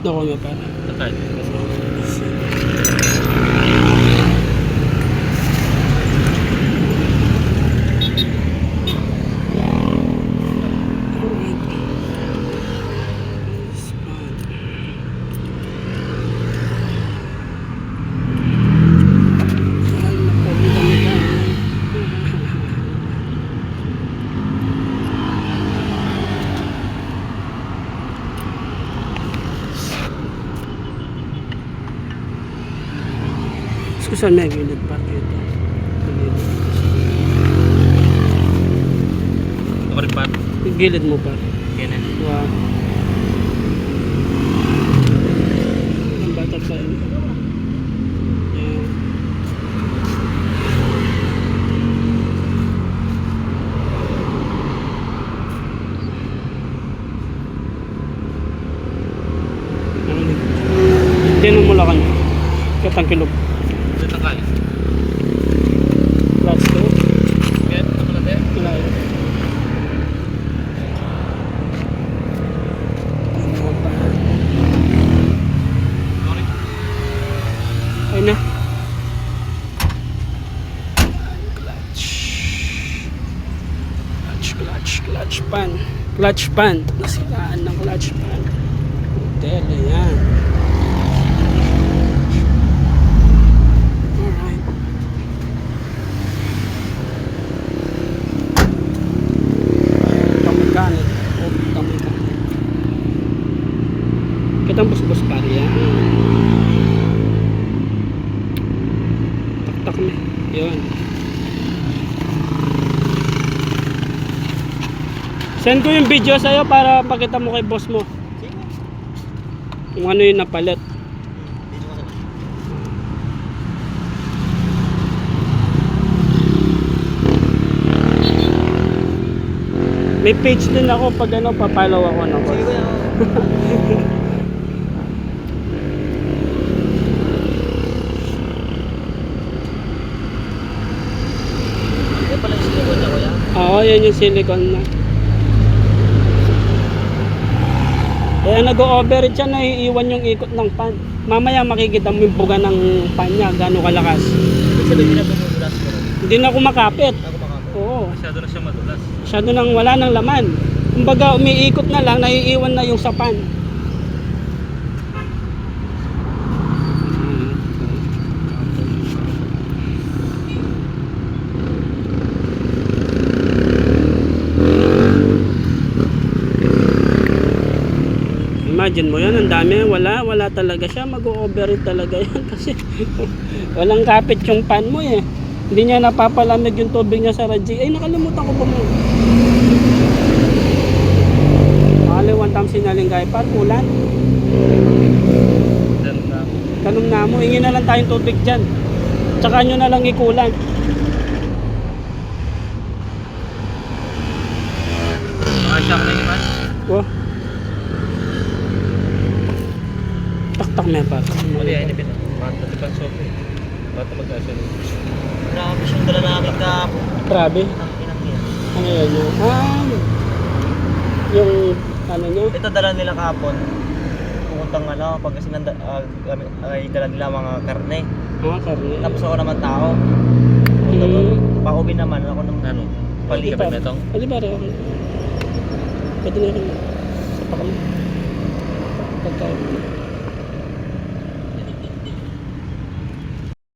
Naku nga pa. Kahit. Saan may gilid pa dito? Ako rin pa. Gilid mo pa. Ganyan. Wow. Ang bata pa yun. Yan. Tinan mo lang ka. Katang kilog. Ito kaya. Clutch to. Yan, ito pala tayo. Wala yun. Sorry. Ay na. Clutch. Clutch pan. Clutch pan. Nasilaan ng clutch pan. Hotel, yan. Kitang bus-bus pare yan. Tak-tak na. Yun. Send ko yung video sa'yo para pakita mo kay boss mo. Kung ano yung napalit. May page din ako pag ano, papalaw ako ng boss. Oo, yan yung silicone na. Kaya nag-o-overheat siya, naiiwan yung ikot ng pan. Mamaya makikita mo yung buga ng pan niya, gano'ng kalakas. Hindi na kumakapit. Oo. Masyado na siya madulas. Masyado nang wala ng laman. Kumbaga umiikot na lang, naiiwan na yung sa pan. Imagine mo yan, ang dami, wala talaga siya, mag-o-overheat talaga yan kasi walang kapit yung pan mo eh. Hindi niya napapalamig yung tubig niya sa radyo. Ay, nakalimutan ko pa mo. One time sinaling kay par, ulan. Tanong na mo, hingin na lang tayong tubig dyan. Tsaka nyo na lang ikulan. Makasya ko na yun, man. Oh. Tak-tak na par. Mali ay nipin. Bata di pang sope. Bata mag-asya rin. Grabe siyang dala namin kahapon. Grabe. Ang inang yan. Ano yan yun? Yung ano nyo? Ito dala nila kahapon. Pupuntang ano, pag kasi ay dala nila mga karne. Karne. Tapos ako naman tao. Punta doon. Pauwi naman ako ng Ano? Pali. Kapit na itong? Ali pare, okay. Pwede na rin. Sa pakam. Pagkain.